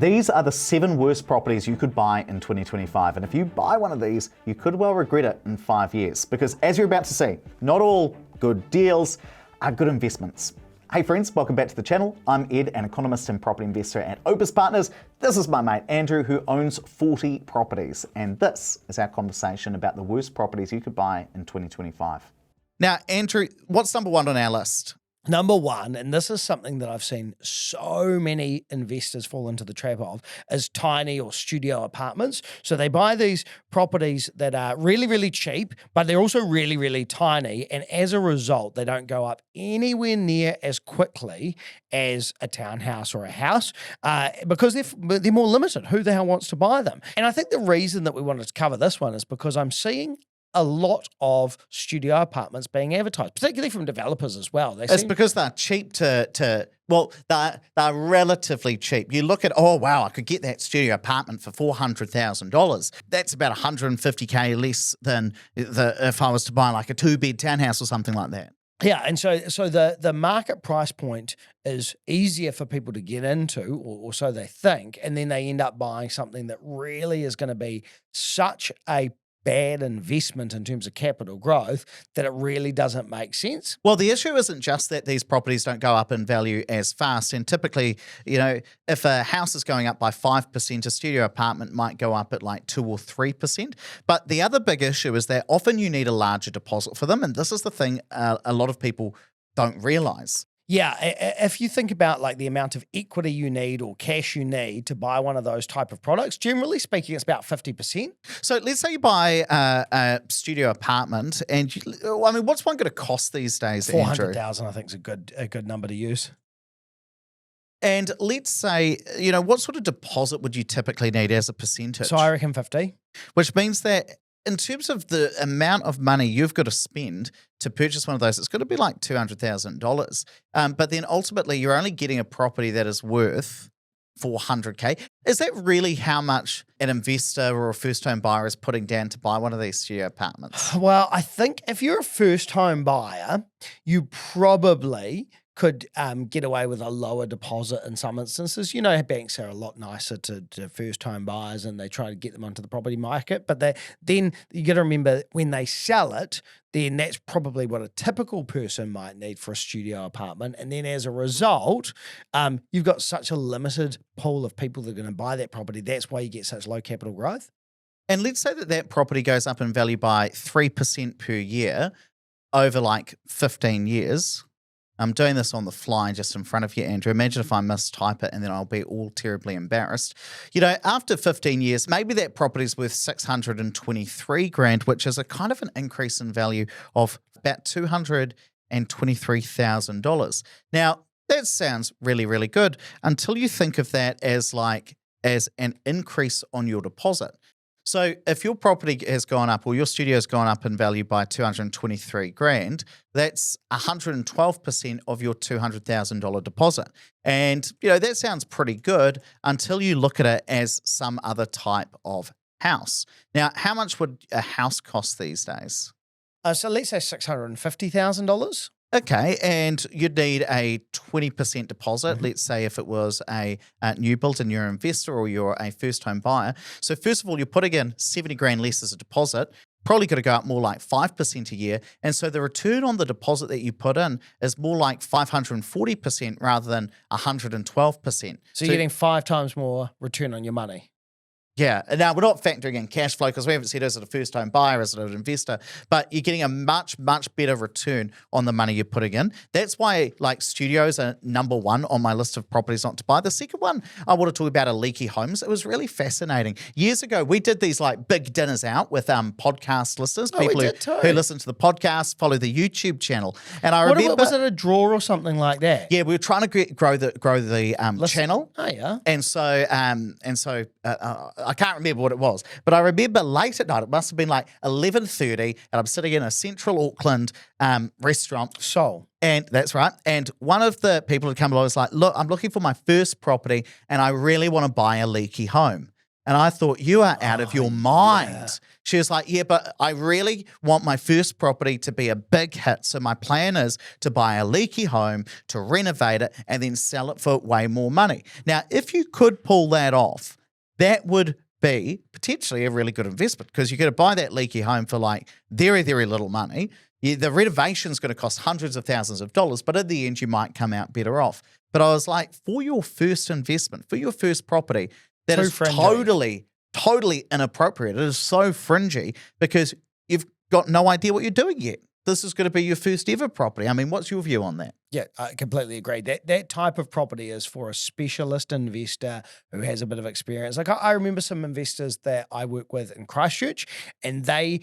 These are the 7 worst properties you could buy in 2025. And if you buy one of these, you could well regret it in 5 years. Because as you're about to see, not all good deals are good investments. Hey friends, welcome back to the channel. I'm Ed, an economist and property investor at Opus Partners. This is my mate Andrew, who owns 40 properties. And this is our conversation about the worst properties you could buy in 2025. Now, Andrew, what's number 1 on our list? Number 1, and this is something that I've seen so many investors fall into the trap of, is tiny or studio apartments. So they buy these properties that are really, really cheap, but they're also really, really tiny. And as a result, they don't go up anywhere near as quickly as a townhouse or a house because they're more limited. Who the hell wants to buy them? And I think the reason that we wanted to cover this one is because I'm seeing a lot of studio apartments being advertised, particularly from developers as well. It's because they're cheap well, they're relatively cheap. You look at, oh, wow, I could get that studio apartment for $400,000. That's about $150K less than if I was to buy like a 2-bed townhouse or something like that. Yeah, and so the market price point is easier for people to get into, or so they think, and then they end up buying something that really is going to be such a bad investment in terms of capital growth that it really doesn't make sense. Well, the issue isn't just that these properties don't go up in value as fast. And typically, you know, if a house is going up by 5%, a studio apartment might go up at like 2 or 3%. But the other big issue is that often you need a larger deposit for them. And this is the thing a lot of people don't realize. Yeah, if you think about like the amount of equity you need or cash you need to buy one of those type of products, generally speaking, it's about 50%. So let's say you buy a studio apartment, and what's one going to cost these days? $400,000, I think, is a good number to use. And let's say, what sort of deposit would you typically need as a percentage? So I reckon 50. Which means that in terms of the amount of money you've got to spend to purchase one of those, it's got to be like $200,000. But then ultimately, you're only getting a property that is worth $400K. Is that really how much an investor or a first-home buyer is putting down to buy one of these studio apartments? Well, I think if you're a first-home buyer, you probably could get away with a lower deposit in some instances. You know, banks are a lot nicer to first-home buyers, and they try to get them onto the property market. But then you got to remember, when they sell it, then that's probably what a typical person might need for a studio apartment. And then as a result, you've got such a limited pool of people that are going to buy that property. That's why you get such low capital growth. And let's say that property goes up in value by 3% per year over like 15 years. I'm doing this on the fly just in front of you, Andrew. Imagine if I mistype it and then I'll be all terribly embarrassed. After 15 years, maybe that property's worth $623,000, which is a kind of an increase in value of about $223,000. Now, that sounds really, really good until you think of that as an increase on your deposit. So if your property has gone up, or your studio has gone up in value by $223,000, that's 112% of your $200,000 deposit. And, that sounds pretty good until you look at it as some other type of house. Now, how much would a house cost these days? So let's say $650,000. Okay, and you'd need a 20% deposit. Mm-hmm. Let's say if it was a new build and you're an investor or you're a first-home buyer. So first of all, you're putting in $70,000 less as a deposit. Probably going to go up more like 5% a year. And so the return on the deposit that you put in is more like 540% rather than 112%. So you're getting 5 times more return on your money. Yeah. Now, we're not factoring in cash flow because we haven't said is it a first-home buyer, is it an investor, but you're getting a much, much better return on the money you're putting in. That's why studios are number 1 on my list of properties not to buy. The second one I want to talk about are leaky homes. It was really fascinating. Years ago, we did these big dinners out with podcast listeners, people who listen to the podcast, follow the YouTube channel. And I remember, was it a draw or something like that? Yeah, we were trying to grow the channel. Oh yeah. And so I can't remember what it was, but I remember late at night, it must have been like 11:30, and I'm sitting in a central Auckland restaurant. Soul. And that's right. And one of the people who come along was like, look, I'm looking for my first property and I really want to buy a leaky home. And I thought, you are out of your mind. yeah. She was like, yeah, but I really want my first property to be a big hit. So my plan is to buy a leaky home, to renovate it, and then sell it for way more money. Now, if you could pull that off, that would be potentially a really good investment because you're going to buy that leaky home for like very, very little money. The renovation is going to cost hundreds of thousands of dollars, but in the end, you might come out better off. But I was like, for your first investment, for your first property, that is totally inappropriate. It is so fringy because you've got no idea what you're doing yet. This is going to be your first ever property. I mean, what's your view on that? Yeah, I completely agree. That type of property is for a specialist investor who has a bit of experience. Like I remember some investors that I work with in Christchurch, and they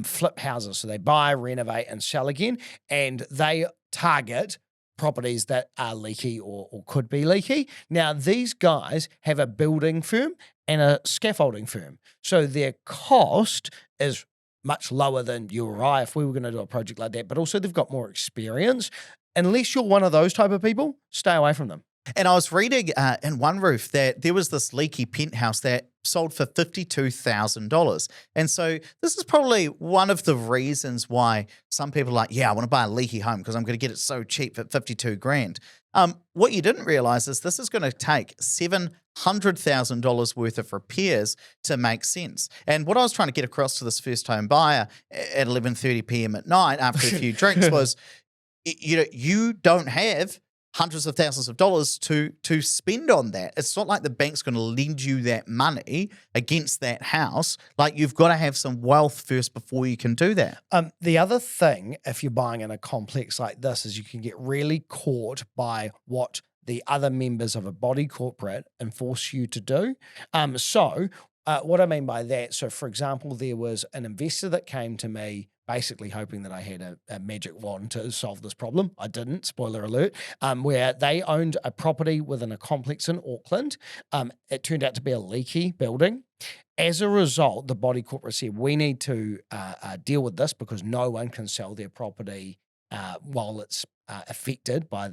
flip houses. So they buy, renovate, and sell again, and they target properties that are leaky or could be leaky. Now, these guys have a building firm and a scaffolding firm. So their cost is much lower than you or I if we were going to do a project like that, but also they've got more experience. Unless you're one of those type of people, stay away from them. And I was reading in One Roof that there was this leaky penthouse that sold for $52,000. And so this is probably one of the reasons why some people are like, yeah, I want to buy a leaky home because I'm going to get it so cheap at 52 grand. What you didn't realize is this is going to take $700,000 worth of repairs to make sense. And what I was trying to get across to this first home buyer at 11:30 p.m. at night after a few drinks was, you don't have hundreds of thousands of dollars to spend on that. It's not like the bank's going to lend you that money against that house. Like you've got to have some wealth first before you can do that. The other thing, if you're buying in a complex like this, is you can get really caught by what the other members of a body corporate enforce you to do. What I mean by that, so for example, there was an investor that came to me basically hoping that I had a magic wand to solve this problem. I didn't, spoiler alert, where they owned a property within a complex in Auckland. It turned out to be a leaky building. As a result, the body corporate said, we need to deal with this because no one can sell their property while it's affected by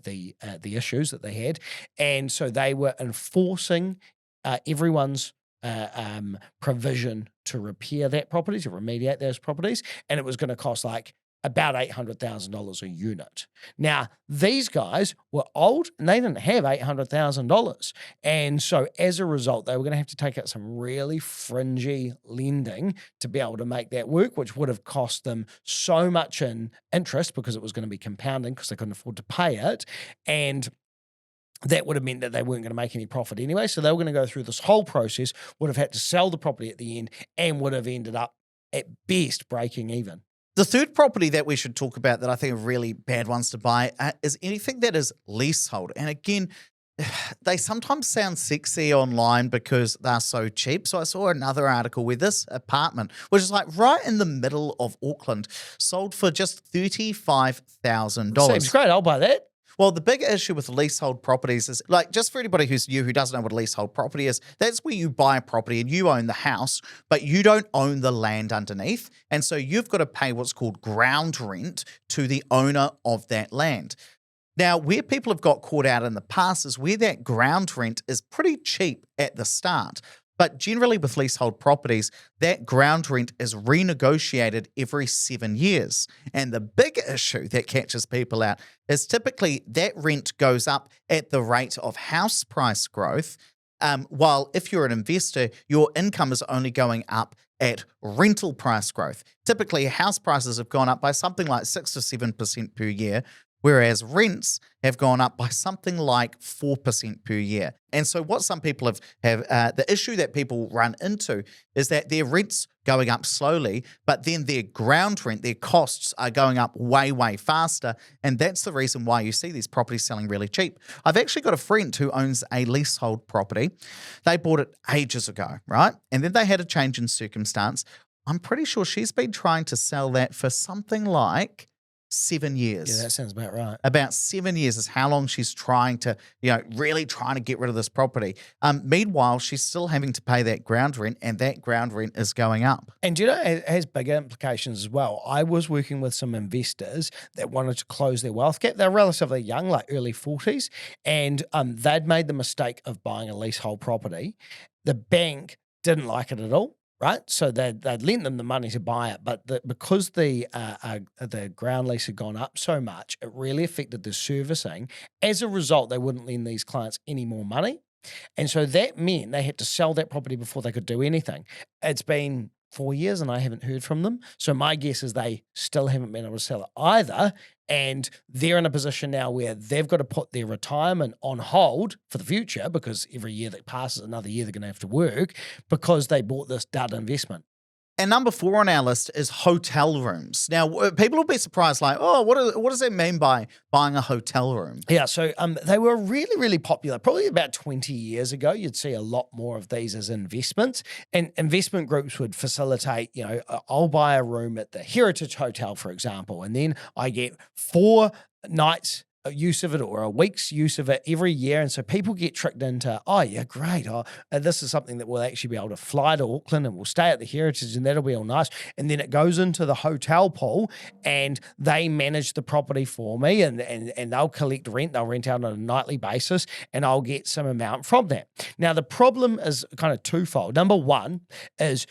the issues that they had. And so they were enforcing everyone's provision to repair that property, to remediate those properties, and it was going to cost like about $800,000 a unit. Now, these guys were old and they didn't have $800,000. And so as a result, they were going to have to take out some really fringy lending to be able to make that work, which would have cost them so much in interest because it was going to be compounding because they couldn't afford to pay it. And that would have meant that they weren't going to make any profit anyway. So they were going to go through this whole process, would have had to sell the property at the end, and would have ended up at best breaking even. The third property that we should talk about that I think are really bad ones to buy is anything that is leasehold. And again, they sometimes sound sexy online because they're so cheap. So I saw another article where this apartment, which is like right in the middle of Auckland, sold for just $35,000. Seems great. I'll buy that. Well, the big issue with leasehold properties is, like, just for anybody who's new, who doesn't know what a leasehold property is, that's where you buy a property and you own the house, but you don't own the land underneath. And so you've got to pay what's called ground rent to the owner of that land. Now, where people have got caught out in the past is where that ground rent is pretty cheap at the start. But generally with leasehold properties, that ground rent is renegotiated every 7 years. And the big issue that catches people out is typically that rent goes up at the rate of house price growth, while if you're an investor, your income is only going up at rental price growth. Typically, house prices have gone up by something like 6 to 7% per year, whereas rents have gone up by something like 4% per year. And so what some people have the issue that people run into is that their rent's going up slowly, but then their ground rent, their costs are going up way, way faster. And that's the reason why you see these properties selling really cheap. I've actually got a friend who owns a leasehold property. They bought it ages ago, right? And then they had a change in circumstance. I'm pretty sure she's been trying to sell that for something like 7 years. Yeah, that sounds about right. About 7 years is how long she's trying to, really trying to get rid of this property. Meanwhile, she's still having to pay that ground rent, and that ground rent is going up. And it has bigger implications as well. I was working with some investors that wanted to close their wealth gap. They're relatively young, like early 40s, and they'd made the mistake of buying a leasehold property. The bank didn't like it at all. Right, so they'd lent them the money to buy it, but because the ground lease had gone up so much, it really affected the servicing. As a result, they wouldn't lend these clients any more money, and so that meant they had to sell that property before they could do anything. It's been 4 years and I haven't heard from them, so my guess is they still haven't been able to sell it either. And they're in a position now where they've got to put their retirement on hold for the future, because every year that passes, another year they're going to have to work, because they bought this dud investment. And number 4 on our list is hotel rooms. Now, people will be surprised, like, oh, what does that mean by buying a hotel room? Yeah, so they were really, really popular. Probably about 20 years ago, you'd see a lot more of these as investments. And investment groups would facilitate, I'll buy a room at the Heritage Hotel, for example, and then I get 4 nights use of it or a week's use of it every year. And so people get tricked into, oh yeah, great. This is something that we'll actually be able to fly to Auckland and we'll stay at the Heritage and that'll be all nice. And then it goes into the hotel pool and they manage the property for me and they'll collect rent. They'll rent out on a nightly basis and I'll get some amount from that. Now, the problem is kind of twofold. Number one is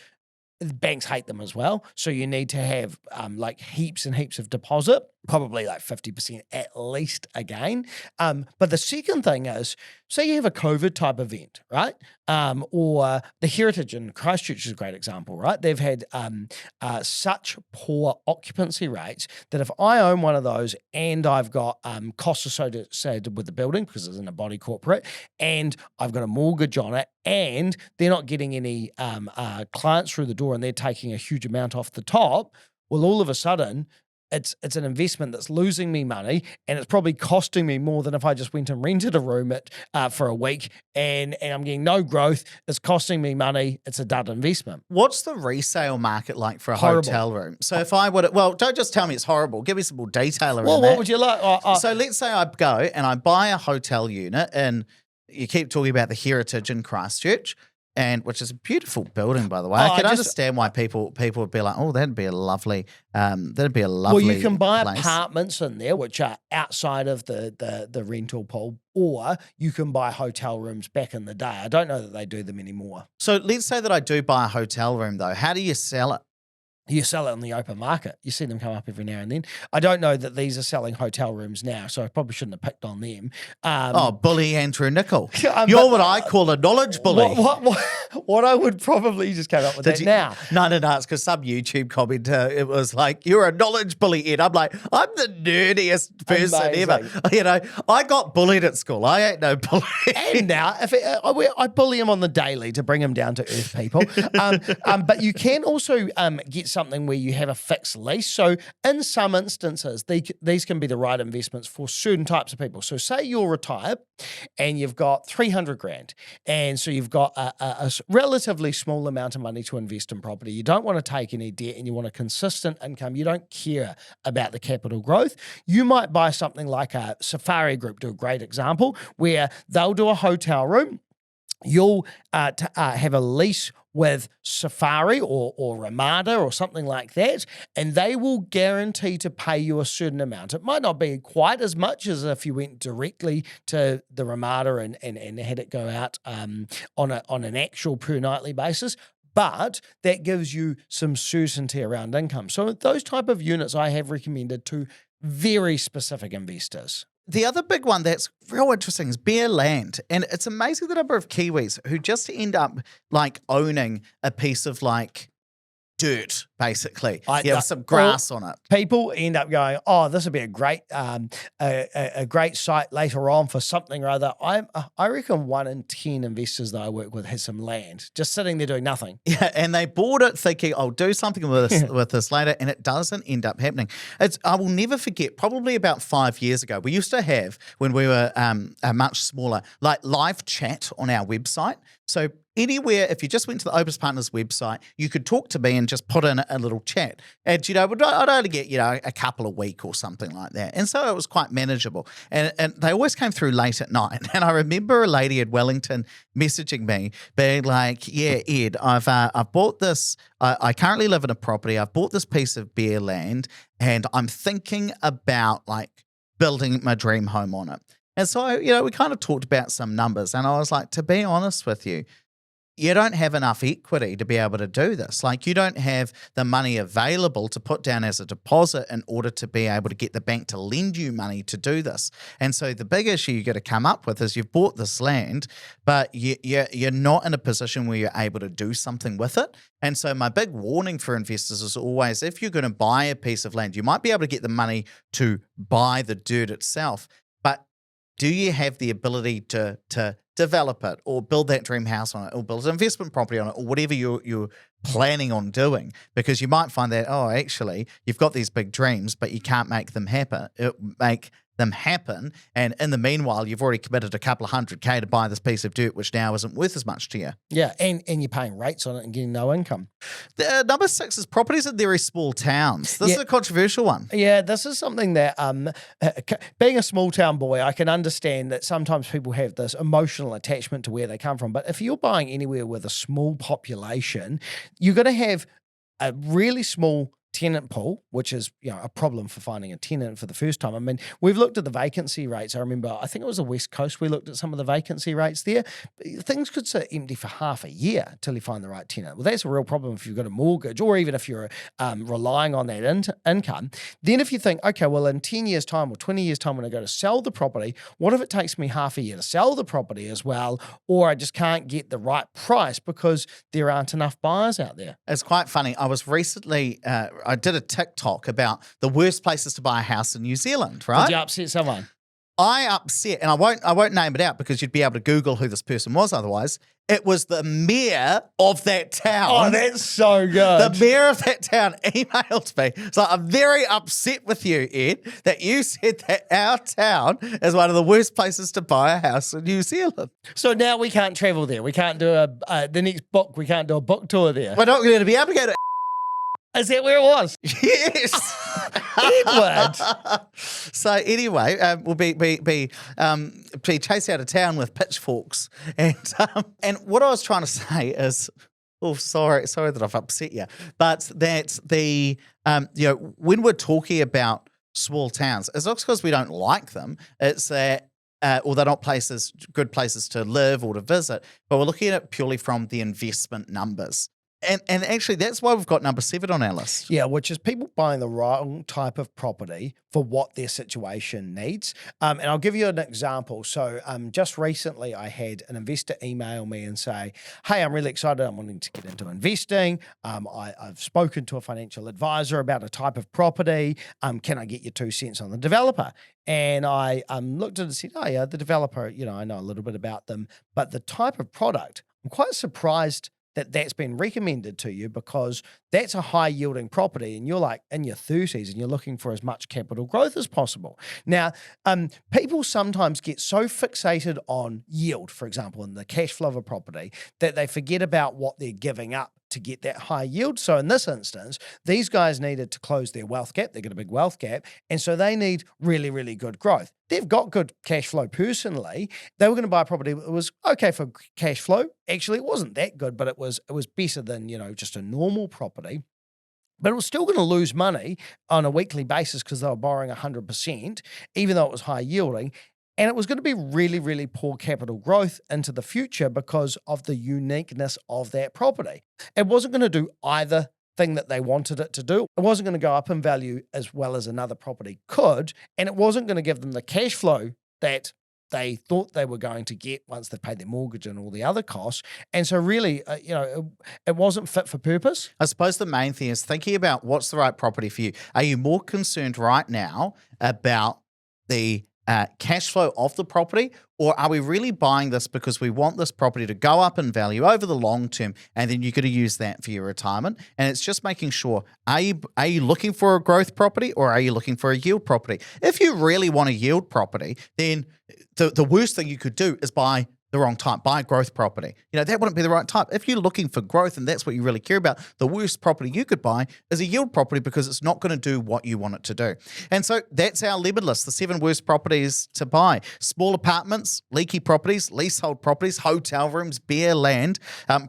banks hate them as well. So you need to have like heaps and heaps of deposit, probably like 50% at least again. But the second thing is, say you have a COVID type event, right? Or the Heritage in Christchurch is a great example, right? They've had such poor occupancy rates that if I own one of those and I've got costs associated with the building because it's in a body corporate and I've got a mortgage on it and they're not getting any clients through the door and they're taking a huge amount off the top, well, all of a sudden, it's an investment that's losing me money and it's probably costing me more than if I just went and rented a room for a week and I'm getting no growth. It's costing me money. It's a dud investment. What's the resale market like for a Horrible. hotel room? So if I would, well, don't just tell me it's horrible. Give me some more detail around Well, that. what would you like? So let's say I go and I buy a hotel unit and you keep talking about the Heritage in Christchurch. And which is a beautiful building, by the way. I can understand why people would be like, oh, that'd be a lovely. Well, you can buy place. Apartments in there, which are outside of the rental pool, or you can buy hotel rooms back in the day. I don't know that they do them anymore. So let's say that I do buy a hotel room, though. How do you sell it? You sell it on the open market. You see them come up every now and then. I don't know that these are selling hotel rooms now, so I probably shouldn't have picked on them. Bully Andrew Nicol. You're what I call a knowledge bully. What I would probably just come up with that now. No, it's because some YouTube comment, it was like, you're a knowledge bully, Ed. I'm like, I'm the nerdiest person ever. I got bullied at school. I ain't no bully. And now, I bully him on the daily to bring him down to earth, people. But you can also get something where you have a fixed lease. So in some instances, these can be the right investments for certain types of people. So say you're retired and you've got 300 grand. And so you've got a relatively small amount of money to invest in property. You don't want to take any debt and you want a consistent income. You don't care about the capital growth. You might buy something like a Safari Group, do a great example, where they'll do a hotel room. You'll have a lease with Safari or Ramada or something like that, and they will guarantee to pay you a certain amount. It might not be quite as much as if you went directly to the Ramada and had it go out on an actual per nightly basis, but that gives you some certainty around income. So those type of units I have recommended to very specific investors. The other big one that's real interesting is bare land. And it's amazing the number of Kiwis who just end up like owning a piece of like dirt, basically. With some grass on it. People end up going, oh, this would be a great great site later on for something or other. I reckon 1 in 10 investors that I work with has some land just sitting there doing nothing. Yeah, and they bought it thinking, I'll do something with this later, and it doesn't end up happening. I will never forget, probably about 5 years ago, we used to have, when we were much smaller, like live chat on our website. So anywhere, if you just went to the Opus Partners website, you could talk to me and just put in a little chat. And, I'd only get, a couple a week or something like that. And so it was quite manageable. And they always came through late at night. And I remember a lady in Wellington messaging me being like, yeah, Ed, I've bought this. I currently live in a property. I've bought this piece of bare land and I'm thinking about like building my dream home on it. And so, we kind of talked about some numbers and I was like, to be honest with you, you don't have enough equity to be able to do this. Like you don't have the money available to put down as a deposit in order to be able to get the bank to lend you money to do this. And so the big issue you got to come up with is you've bought this land, but you're not in a position where you're able to do something with it. And so my big warning for investors is always, if you're going to buy a piece of land, you might be able to get the money to buy the dirt itself, but do you have the ability to develop it or build that dream house on it or build an investment property on it or whatever you're planning on doing? Because you might find that, actually, you've got these big dreams, but you can't make them happen. And in the meanwhile, you've already committed a couple of $100K to buy this piece of dirt, which now isn't worth as much to you. Yeah, and you're paying rates on it and getting no income. Number 6 is properties in very small towns. This is a controversial one. Yeah, this is something that, being a small town boy, I can understand that sometimes people have this emotional attachment to where they come from. But if you're buying anywhere with a small population, you're going to have a really small tenant pool, which is a problem for finding a tenant for the first time. I mean, we've looked at the vacancy rates. I remember, I think it was the West Coast, we looked at some of the vacancy rates there. Things could sit empty for half a year till you find the right tenant. Well, that's a real problem if you've got a mortgage or even if you're relying on that income. Then if you think, okay, well, in 10 years' time or 20 years' time when I go to sell the property, what if it takes me half a year to sell the property as well, or I just can't get the right price because there aren't enough buyers out there? It's quite funny. I was recently... I did a TikTok about the worst places to buy a house in New Zealand, right? Did you upset someone? I upset, and I won't name it out because you'd be able to Google who this person was otherwise. It was the mayor of that town. Oh, that's so good. The mayor of that town emailed me. So I'm very upset with you, Ed, that you said that our town is one of the worst places to buy a house in New Zealand. So now we can't travel there. We can't do the next book. We can't do a book tour there. We're not going to be able to go to... Is that where it was? Yes. Edward. So anyway, we'll be chased out of town with pitchforks. And what I was trying to say is, sorry that I've upset you, but that when we're talking about small towns, it's not because we don't like them. It's that or they're not good places to live or to visit, but we're looking at it purely from the investment numbers. And actually, that's why we've got number 7 on our list. Yeah, which is people buying the wrong type of property for what their situation needs. And I'll give you an example. So just recently, I had an investor email me and say, hey, I'm really excited. I'm wanting to get into investing. I've spoken to a financial advisor about a type of property. Can I get your 2 cents on the developer? And I looked at it and said, oh, yeah, the developer, I know a little bit about them. But the type of product, I'm quite surprised that's been recommended to you because that's a high yielding property and you're like in your 30s and you're looking for as much capital growth as possible. Now, people sometimes get so fixated on yield, for example, in the cash flow of a property, that they forget about what they're giving up to get that high yield. So in this instance, these guys needed to close their wealth gap. They've got a big wealth gap. And so they need really, really good growth. They've got good cash flow personally. They were going to buy a property that was okay for cash flow. Actually, it wasn't that good, but it was better than, just a normal property. But it was still going to lose money on a weekly basis because they were borrowing 100%, even though it was high yielding. And it was going to be really, really poor capital growth into the future because of the uniqueness of that property. It wasn't going to do either thing that they wanted it to do. It wasn't going to go up in value as well as another property could, and it wasn't going to give them the cash flow that they thought they were going to get once they paid their mortgage and all the other costs. And so really, it wasn't fit for purpose. I suppose the main thing is thinking about what's the right property for you. Are you more concerned right now about the cash flow of the property, or are we really buying this because we want this property to go up in value over the long term, and then you're going to use that for your retirement? And it's just making sure, are you looking for a growth property or are you looking for a yield property? If you really want a yield property, then the worst thing you could do is buy the wrong type. Buy a growth property. That wouldn't be the right type. If you're looking for growth and that's what you really care about, the worst property you could buy is a yield property because it's not going to do what you want it to do. And so that's our leopard list, the 7 worst properties to buy. Small apartments, leaky properties, leasehold properties, hotel rooms, bare land,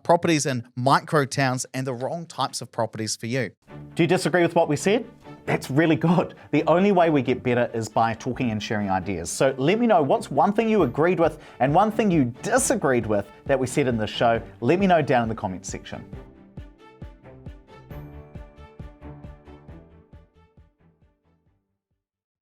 properties in micro towns, and the wrong types of properties for you. Do you disagree with what we said? That's really good. The only way we get better is by talking and sharing ideas. So let me know what's one thing you agreed with and one thing you disagreed with that we said in this show. Let me know down in the comments section.